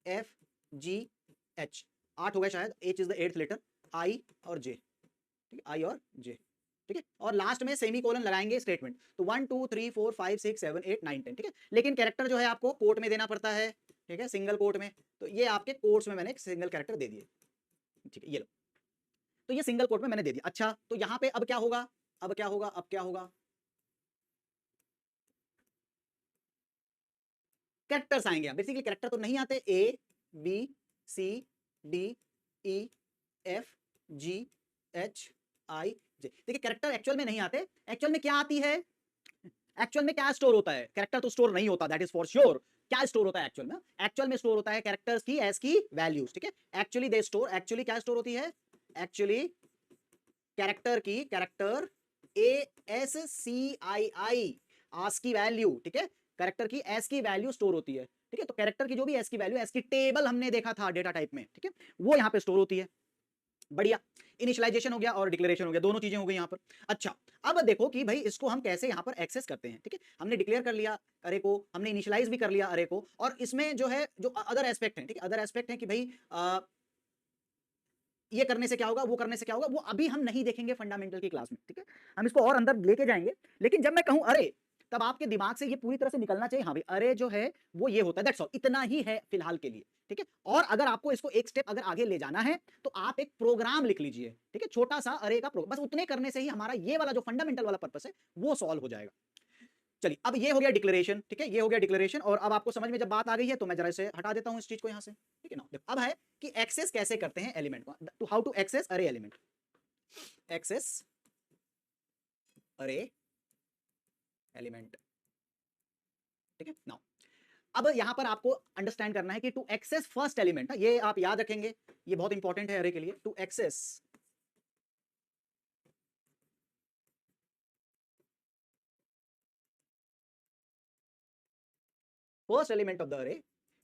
F G H, 8 हो गए शायद, H is the 8th letter, I और J, ठीक है, I और J, ठीक है, और लास्ट में सेमी कोलन लगाएंगे स्टेटमेंट, तो 1 2 3 4 5 6 7 8 9 10, ठीक है, लेकिन कैरेक्टर जो है आपको कोट में देना पड़ता है, ठीक है, सिंगल कोट में, तो ये आपके कोट्स में मैंने एक सिंगल कैरेक्टर दे दिए, ठीक है, ये लो, तो ये सिंगल कोट में मैंने दे दिया। अच्छा, तो यहां पे अब क्या होगा, अब क्या होगा, अब क्या होगा, कैरेक्टर्स आएंगे, बेसिकली कैरेक्टर तो नहीं आते, A B C D E F G H I J, देखिए कैरेक्टर एक्चुअल में नहीं आते, एक्चुअल में क्या आती है, एक्चुअल में क्या स्टोर होता है, कैरेक्टर तो स्टोर नहीं होता, दैट इज फॉर श्योर, क्या स्टोर होता है एक्चुअल में, एक्चुअल में स्टोर होता है कैरेक्टर्स की एस की वैल्यूज, ठीक है, एक्चुअली दे स्टोर, एक्चुअली क्या स्टोर होती है, एक्चुअली कैरेक्टर की, कैरेक्टर ASCII आस की वैल्यू, ठीक है, कैरेक्टर की एस की वैल्यू स्टोर होती है, ठीक है, तो कैरेक्टर की जो भी एस की वैल्यू, एस की टेबल हमने देखा था डेटा टाइप में, ठीक है, वो यहाँ पे स्टोर होती है। बढ़िया, इनिशियलाइजेशन हो गया और डिक्लेरेशन हो गया, दोनों चीजें हो गई यहाँ पर। अच्छा, अब देखो कि भाई इसको हम कैसे यहाँ पर एक्सेस करते हैं, ठीक है, हमने डिक्लेयर कर लिया अरे को, हमने इनिशियलाइज भी कर लिया अरे को, और इसमें जो है जो अदर एस्पेक्ट है, ठीक है, अदर एस्पेक्ट है कि भाई ये करने से क्या होगा, वो करने से क्या होगा, वो अभी हम नहीं देखेंगे फंडामेंटल की क्लास में, ठीक है, हम इसको और अंदर लेके जाएंगे, लेकिन जब मैं कहूं अरे, तब आपके दिमाग से ये पूरी तरह से निकलना चाहिए, हाँ भाई अरे जो है वो ये होता है, दैट्स ऑल, इतना ही है फिलहाल के लिए, ठीक है, और अगर आपको इसको एक स्टेप अगर आगे ले जाना है तो आप एक प्रोग्राम लिख लीजिए, ठीक है, छोटा सा अरे का प्रोग्राम, बस उतने करने से ही हमारा ये वाला जो फंडामेंटल वाला पर्पस है वो सॉल्व हो जाएगा। चलिए, अब ये हो गया डिक्लेरेशन, ठीक है, ये हो गया डिक्लेरेशन, और अब आपको समझ में जब बात आ गई है तो मैं जरा इसे हटा देता हूं इस चीज को यहां से, ठीक है ना, देखो अब है कि एक्सेस कैसे करते हैं एलिमेंट को, टू हाउ टू एक्सेस अरे एलिमेंट, एक्सेस अरे एलिमेंट, ठीक है, नाउ अब यहां पर आपको अंडरस्टैंड करना है कि टू एक्सेस फर्स्ट एलिमेंट, ये आप याद रखेंगे, ये बहुत इंपॉर्टेंट है अरे के लिए, to access first element of the array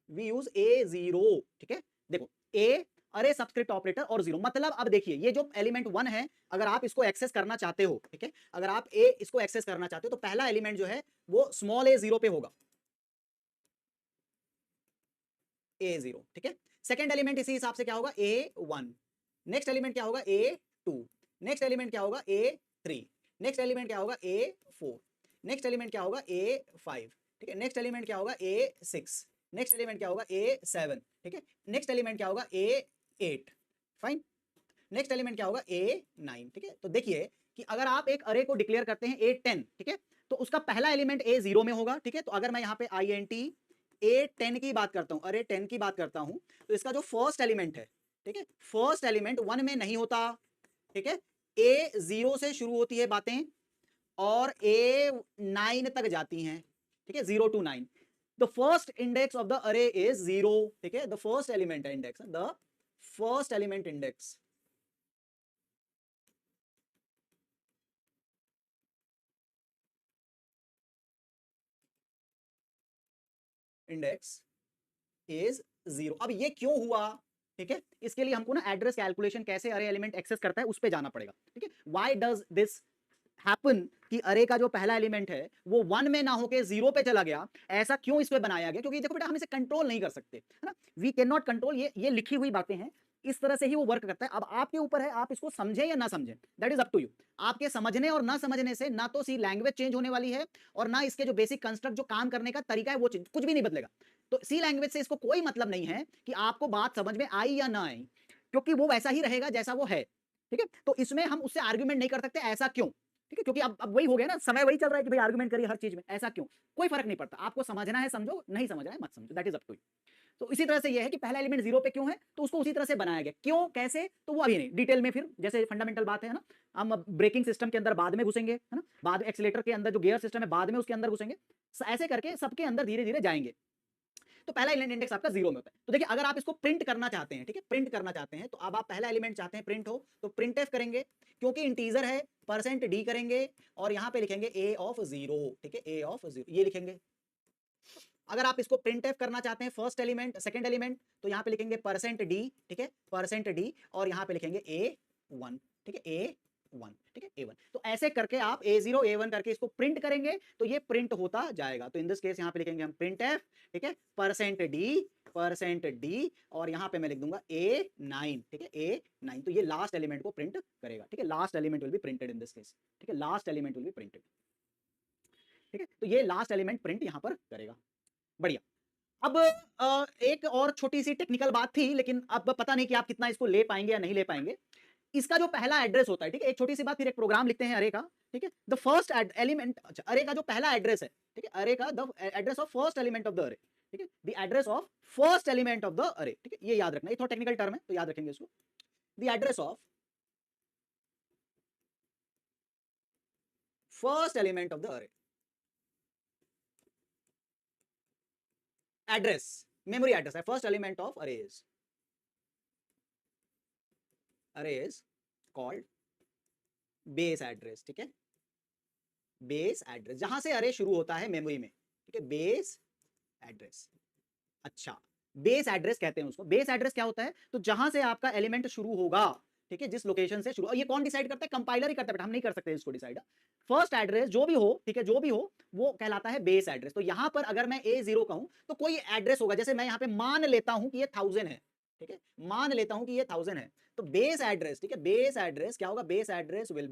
we use A0, ठीक है, देखो ए अरे सबस्क्रिप्ट ऑपरेटर और जीरो, मतलब अब देखिए ये जो एलिमेंट 1 है, अगर आप इसको एक्सेस करना चाहते हो, ठीक है, अगर आप ए इसको एक्सेस करना चाहते हो तो पहला एलिमेंट जो है वो स्मॉल A0 पे होगा, A0, ठीक है, सेकंड एलिमेंट इसी हिसाब से क्या होगा A1, नेक्स्ट एलिमेंट क्या होगा A2, नेक्स्ट एलिमेंट क्या होगा A3, नेक्स्ट एलिमेंट क्या होगा A4, नेक्स्ट एलिमेंट क्या होगा A5, ठीक है, नेक्स्ट एलिमेंट क्या होगा A6, नेक्स्ट एलिमेंट क्या होगा A7, ठीक है, नेक्स्ट एलिमेंट क्या होगा A8, फाइन, नेक्स्ट एलिमेंट क्या होगा A9, ठीक है, तो देखिए कि अगर आप एक अरे को डिक्लेयर करते हैं A10, ठीक है, तो उसका पहला एलिमेंट A0 में होगा, ठीक है, तो अगर मैं यहाँ पे INT A10 की बात करता हूँ, अरे 10 की बात करता हूँ, तो इसका जो फर्स्ट एलिमेंट है, ठीक है, फर्स्ट एलिमेंट 1 में नहीं होता, ठीक है, A0 से शुरू होती है बातें और A9 तक जाती हैं, ठीक है, 0 to 9, the first index of the अरे इज 0, ठीक है, द फर्स्ट एलिमेंट है index, the first element index index is 0। अब ये क्यों हुआ, ठीक है, इसके लिए हमको ना एड्रेस कैलकुलेशन कैसे अरे एलिमेंट एक्सेस करता है उस पे जाना पड़ेगा, ठीक है, व्हाई डज दिस हैपन कि अरे का जो पहला एलिमेंट है वो 1 में ना होके 0 पे चला गया, ऐसा क्यों इस पे बनाया गया, क्योंकि देखो बेटा हम इसे कंट्रोल नहीं कर सकते, है ना, वी कैन नॉट कंट्रोल, ये लिखी हुई बातें हैं, इस तरह से ही वो वर्क करता है, अब आपके ऊपर है आप इसको समझें या ना समझें, that is up to you, आपके समझने और ना समझने से ना तो सी लैंग्वेज चेंज होने वाली है और ना इसके जो बेसिक कंस्ट्रक्ट जो काम करने का तरीका है वो कुछ भी नहीं बदलेगा, तो सी लैंग्वेज से इसको कोई मतलब नहीं है कि आपको बात समझ में आई या ना आई, क्योंकि वो वैसा ही रहेगा जैसा वो है, ठीक है, तो इसमें हम उससे आर्ग्यूमेंट नहीं कर सकते, ऐसा क्यों, ठीक है, क्योंकि अब वही हो गया ना, समय वही चल रहा है कि भाई आर्गुमेंट करिए हर चीज में, ऐसा क्यों, कोई फर्क नहीं पड़ता, आपको समझना है समझो, नहीं समझना है मत समझो, that is up to you. तो इसी तरह से ये है कि पहला एलिमेंट 0 पे क्यों है, तो उसको उसी तरह से बनाया गया, क्यों कैसे तो वो अभी नहीं डिटेल में, फिर जैसे फंडामेंटल बात है ना, हम ब्रेकिंग सिस्टम के अंदर बाद में घुसेंगे, है ना, बाद एक्सीलेटर के अंदर जो गियर सिस्टम है बाद में उसके अंदर घुसेंगे, ऐसे करके सबके अंदर धीरे धीरे जाएंगे, तो पहला एलिमेंट इंडेक्स आपका 0 में होता है, तो देखिए अगर आप इसको प्रिंट करना चाहते हैं, ठीक है, प्रिंट करना चाहते हैं, तो अब आप पहला एलिमेंट चाहते हैं प्रिंट हो, तो प्रिंट एफ करेंगे, क्योंकि इंटीजर है परसेंट डी करेंगे और यहां पे लिखेंगे ए ऑफ 0, ठीक है, ए ऑफ 0 ये लिखेंगे। अगर आप इसको प्रिंट एफ करना चाहते हैं फर्स्ट एलिमेंट सेकंड एलिमेंट, तो यहां पे लिखेंगे परसेंट डी, ठीक है, परसेंट डी, और यहां पे लिखेंगे A1, ठीक है, A1, ठीक है, A1, तो ऐसे करके आप A0 A1 करके इसको प्रिंट करेंगे तो ये प्रिंट होता जाएगा। तो इन दिस केस यहाँ पे लिखेंगे हम प्रिंट एफ, ठीक है, %d और यहाँ पे मैं लिख दूंगा A9, ठीक है, A9। तो ये लास्ट एलिमेंट को प्रिंट करेगा, ठीक है, last element will be printed in this case, ठीक है, last element will be printed, ठीक है। तो ये लास्ट एलिमेंट प्रिंट यहाँ पर करेगा। बढ़िया। अब एक और छोटी सी टेक्निकल बात थी, लेकिन अब पता नहीं कि आप कितना इसको ले पाएंगे या नहीं ले पाएंगे। इसका जो पहला एड्रेस होता है, ठीक है, एक छोटी सी बात, फिर एक प्रोग्राम लिखते हैं अरे का, ठीक है। द फर्स्ट एलिमेंट, अच्छा, अरे का जो पहला एड्रेस है, ठीक है, अरे का the address of first element of the अरे, ठीक है, the address of first element of the अरे, ठीक है, ये याद रखना, ये थोड़ा टेक्निकल टर्म है तो याद रखेंगे इसको। The address of first element of the अरे, एड्रेस, मेमोरी एड्रेस है, फर्स्ट एलिमेंट ऑफ अरे इज कॉल्ड बेस एड्रेस, ठीक है, बेस एड्रेस, जहां से अरे शुरू होता है मेमोरी में, ठीक है, बेस एड्रेस। अच्छा, बेस एड्रेस कहते हैं उसको। बेस एड्रेस क्या होता है? तो जहां से आपका एलिमेंट शुरू होगा, ठीक है, जिस लोकेशन से शुरू, और ये कौन डिसाइड करता है? कंपाइलर ही करता है, बट हम नहीं कर सकते इसको डिसाइड। फर्स्ट एड्रेस जो भी हो, ठीक है, जो भी हो वो कहलाता है बेस एड्रेस। तो यहां पर अगर मैं A0 कहूं तो कोई एड्रेस होगा, जैसे मैं यहां पे मान लेता हूं कि ये 1000 है, ठीक है, मान लेता हूं कि ये 1000 है, तो बेस एड्रेस, ठीक है, बेस एड्रेस क्या होगा? Base address will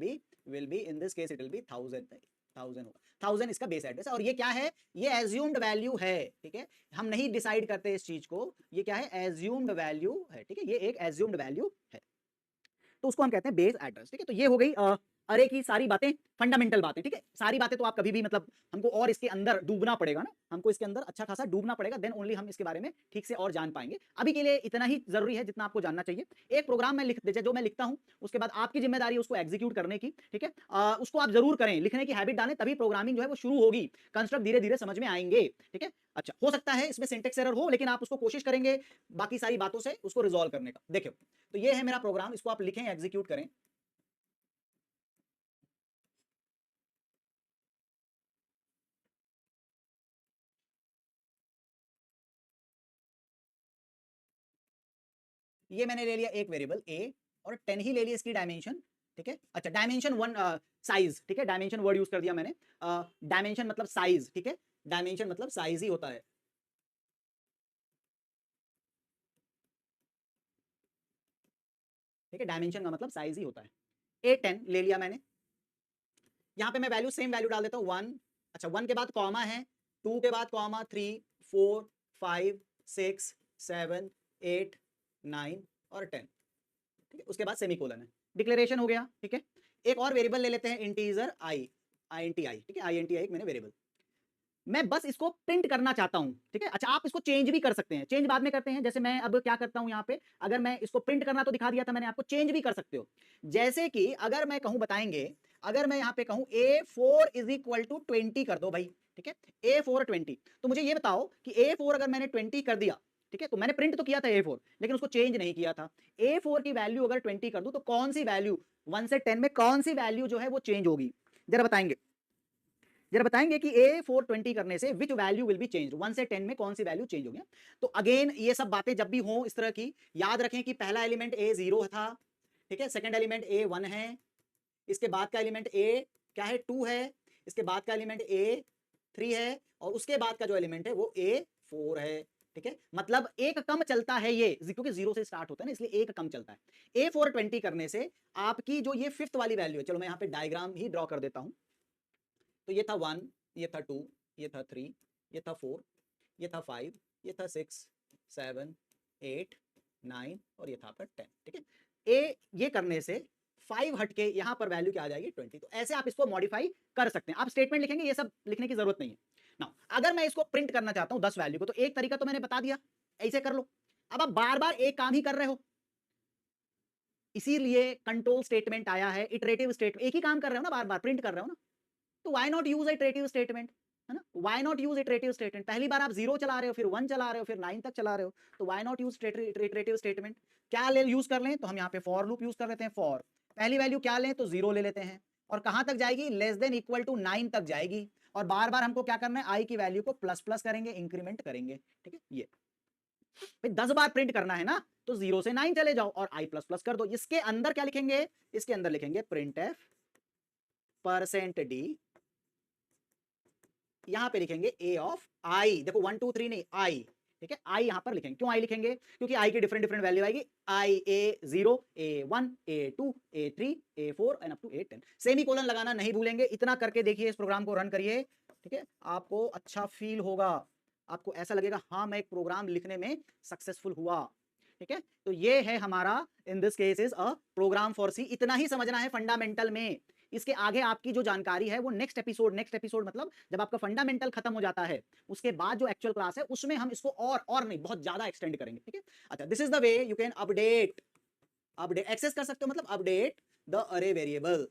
be in this case it will be 1000 होगा, 1000 इसका बेस एड्रेस है। और ये क्या है? ये एज्यूम्ड वैल्यू है, ठीक है, हम नहीं डिसाइड करते इस चीज को, ये क्या है? एज्यूम्ड वैल्यू है, ठीक है, ये एक एज्यूम्ड वैल्यू है, तो उसको हम कहते हैं बेस एड्रेस, ठीक है। तो ये हो गई अरे की सारी बातें, फंडामेंटल बातें, ठीक है। सारी बातें तो आप कभी भी, मतलब हमको और इसके अंदर डूबना पड़ेगा ना, हमको इसके अंदर अच्छा खासा डूबना पड़ेगा, देन ओनली हम इसके बारे में ठीक से और जान पाएंगे। अभी के लिए इतना ही जरूरी है जितना आपको जानना चाहिए। एक प्रोग्राम में जो मैं लिखता हूं, उसके बाद आपकी जिम्मेदारी है उसको एग्जीक्यूट करने की, ठीक है। उसको आप जरूर करें, लिखने की हैबिट डालें, तभी प्रोग्रामिंग जो है वो शुरू होगी, कंस्ट्रक्ट धीरे धीरे समझ में आएंगे, ठीक है। अच्छा, हो सकता है इसमें सिंटेक्स एरर हो, लेकिन आप उसको कोशिश करेंगे बाकी सारी बातों से उसको रिजॉल्व करने का। देखो, तो ये है मेरा प्रोग्राम, इसको आप लिखें, एग्जीक्यूट करें। ये मैंने ले लिया एक वेरिएबल ए, और 10 ही ले लिया इसकी डायमेंशन, ठीक है। अच्छा, डायमेंशन 1 साइज, ठीक है, डायमेंशन वर्ड यूज कर दिया मैंने। डायमेंशन मतलब साइज, ठीक है, डायमेंशन मतलब साइज ही होता है, ठीक है, डायमेंशन का मतलब साइज ही होता है। A10 ले लिया मैंने, यहां पे मैं वैल्यू सेम वैल्यू डाल देता हूं 1। अच्छा, 1 के बाद कॉमा है, 2 के बाद कॉमा, 3 4 5 6 7 8 9 और 10, ठीक है, उसके बाद सेमीकोलन है, डिक्लेरेशन हो गया, ठीक है। एक और वेरिएबल ले लेते हैं, इंटीजर आई, INTI, ठीक है, INTI एक मैंने वेरिएबल, मैं बस इसको प्रिंट करना चाहता हूं, ठीक है। अच्छा, आप इसको चेंज भी कर सकते हैं, चेंज बाद में करते हैं। जैसे मैं अब क्या करता हूं यहाँ पे, अगर मैं इसको प्रिंट करना तो दिखा दिया था मैंने आपको, चेंज भी कर सकते हो। जैसे कि अगर मैं कहूं, बताएंगे, अगर मैं यहाँ पे कहूं A4 इज इक्वल टू 20 कर दो भाई, ठीक है, A4 20, तो मुझे ये बताओ कि A4 अगर मैंने 20 कर दिया, ठीक है, तो मैंने प्रिंट तो किया था A4, लेकिन उसको चेंज नहीं किया था। A4 की वैल्यू अगर 20 कर दूं तो कौन सी वैल्यू 1 से 10 में कौन सी वैल्यू जो है वो चेंज होगी? जरा बताएंगे, जरा बताएंगे कि A4 20 करने से which value will be change, 1 से 10 में कौन सी वैल्यू चेंज हो गया? तो अगेन ये सब बातें जब भी हो इस तरह की, याद रखें कि पहला एलिमेंट A0 था, ठीक है, सेकंड एलिमेंट A1 है, इसके बाद का एलिमेंट A क्या है? 2 है, इसके बाद का एलिमेंट A3 है, और उसके बाद का जो एलिमेंट है वो A4 है, ठीक है। मतलब एक कम चलता है ये, क्योंकि 0 से स्टार्ट होता है ना, इसलिए एक कम चलता है। A4 20 करने से आपकी जो ये फिफ्थ वाली वैल्यू है, चलो मैं यहाँ पे डायग्राम ही ड्रॉ कर देता हूं। तो ये था 1, ये था 2, ये था 3, ये था 4, ये था 5, ये था 6 7 8 9 और ये था आपका 10, ठीक है। ये करने से 5 हट के यहां पर वैल्यू क्या आ जाएगी? 20। तो ऐसे आप इसको मॉडिफाई कर सकते हैं। आप स्टेटमेंट लिखेंगे, ये सब लिखने की जरूरत नहीं है ना। अगर मैं इसको प्रिंट करना चाहता हूं 10 वैल्यू को, तो एक तरीका तो मैंने बता दिया, ऐसे कर लो। अब आप बार बार एक काम ही कर रहे हो, इसीलिए कंट्रोल स्टेटमेंट आया है, इटरेटिव स्टेटमेंट, एक ही काम कर रहे हो ना, बार बार प्रिंट कर रहे हो ना, तो why not use iterative statement, है ना? Why not use iterative statement? पहली बार आप 0 चला रहे हो, फिर 1 चला रहे हो, फिर 9 तक चला रहे हो, तो why not use iterative statement? क्या ले यूज कर लें? तो हम यहाँ पे फॉर लूप यूज कर लेते हैं। फॉर पहली वैल्यू क्या लें? तो 0 ले लेते हैं, और कहां तक जाएगी? लेस देन इक्वल टू 9 तक जाएगी, और बार बार हमको क्या करना है? आई की वैल्यू को प्लस प्लस करेंगे, इंक्रीमेंट करेंगे, ठीक है। ये भाई 10 बार प्रिंट करना है ना, तो 0 से 9 चले जाओ और आई प्लस प्लस कर दो। इसके अंदर क्या लिखेंगे? इसके अंदर लिखेंगे प्रिंट एफ परसेंट डी, यहां पे लिखेंगे ए ऑफ आई, देखो 1 2 3 नहीं, आई, ठीक है, आई यहां पर लिखेंगे। क्यों आई लिखेंगे? क्योंकि आई की डिफरेंट डिफरेंट वैल्यू आएगी, आई A0, A1, A2, A3, A4 and up to A10। Semicolon लगाना नहीं भूलेंगे, इतना करके देखिए, इस प्रोग्राम को रन करिए, ठीक है, आपको अच्छा फील होगा, आपको ऐसा लगेगा हाँ मैं एक प्रोग्राम लिखने में सक्सेसफुल हुआ, ठीक है। तो ये है हमारा in this case is a program for C, इतना ही समझना है फंडामेंटल में। इसके आगे आपकी जो जानकारी है वो नेक्स्ट एपिसोड मतलब जब आपका फंडामेंटल खत्म हो जाता है, उसके बाद जो एक्चुअल क्लास है उसमें हम इसको और नहीं, बहुत ज्यादा एक्सटेंड करेंगे, ठीक है। अच्छा, this is the way you can update access कर सकते हो, मतलब अपडेट द अरे वेरिएबल।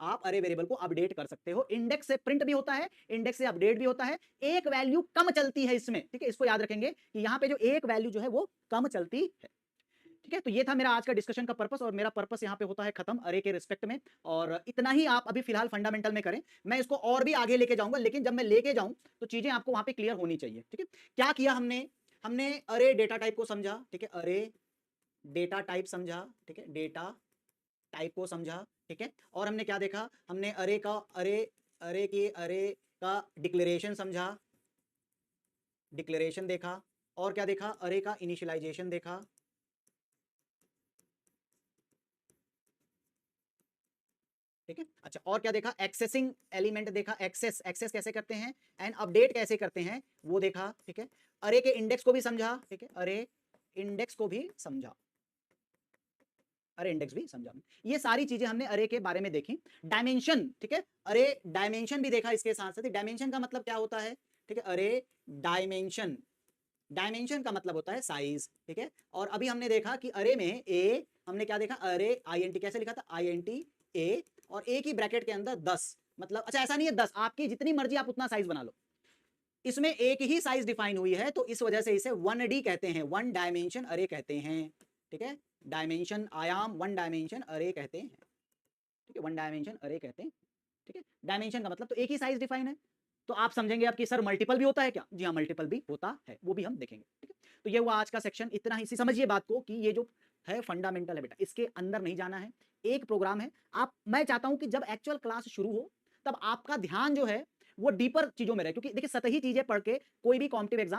आप अरे वेरिएबल को अपडेट कर सकते हो, इंडेक्स से प्रिंट भी होता है, इंडेक्स से अपडेट भी होता है। एक वैल्यू कम चलती है इसमें, ठीक है, इसको याद रखेंगे कि यहाँ पे जो एक वैल्यू जो है वो कम चलती है, ठीक है। तो ये था मेरा आज का डिस्कशन का पर्पस, और मेरा पर्पस यहाँ पे होता है खत्म अरे के रिस्पेक्ट में। और इतना ही आप अभी फिलहाल फंडामेंटल में करें, मैं इसको और भी आगे लेके जाऊंगा, लेकिन जब मैं लेके जाऊं तो चीजें आपको वहां पे क्लियर होनी चाहिए, ठीक है। क्या किया हमने? हमने अरे डेटा टाइप को समझा, ठीक है, अरे डेटा टाइप समझा, ठीक है, डेटा टाइप को समझा, ठीक है। और हमने क्या देखा? हमने अरे का डिक्लेरेशन समझा, डिक्लेरेशन देखा। और क्या देखा? अरे का इनिशियलाइजेशन देखा, ठीक है। अच्छा, और क्या देखा? एक्सेसिंग एलिमेंट देखा, एक्सेस कैसे करते हैं एंड अपडेट कैसे करते हैं वो देखा, ठीक है। अरे के इंडेक्स को भी समझा, ठीक है, अरे इंडेक्स को भी समझा, अरे इंडेक्स भी समझा। ये सारी चीजें हमने अरे के बारे में देखी। डायमेंशन, ठीक है, अरे डायमेंशन भी देखा इसके साथ साथ। डायमेंशन का मतलब क्या होता है? ठीक है, अरे डायमेंशन का मतलब होता है साइज, ठीक है। और अभी हमने देखा कि अरे में ए, हमने क्या देखा? अरे INT कैसे लिखा था? INT ए, और ए की ब्रैकेट के अंदर 10, मतलब अच्छा ऐसा नहीं है 10, आपकी जितनी मर्जी आप उतना साइज बना लो, इसमें एक ही साइज डिफाइन हुई है, तो इस वजह से इसे 1D कहते हैं, 1 डायमेंशन अरे कहते हैं, ठीक है। डायमेंशन आयाम 1 डायमेंशन अरे कहते हैं, ठीक है, 1 डायमेंशन अरे कहते हैं, ठीक है। डायमेंशन का मतलब तो एक ही साइज डिफाइन है। तो आप समझेंगे आप कि सर मल्टीपल भी होता है क्या? जी हाँ, मल्टीपल भी होता है, वो भी हम देखेंगे, ठीक है। तो ये हुआ आज का सेक्शन, इतना ही समझिए बात को कि ये जो है फंडामेंटल है बेटा, इसके अंदर नहीं जाना है, एक प्रोग्राम है। आप, मैं चाहता हूं कि जब एक्चुअल क्लास शुरू हो तब आपका ध्यान जो है वो डीपर चीजों में रहे, क्योंकि देखिए सतही चीजें पढ़ के कोई भी कॉम्पिटिटिव एग्जाम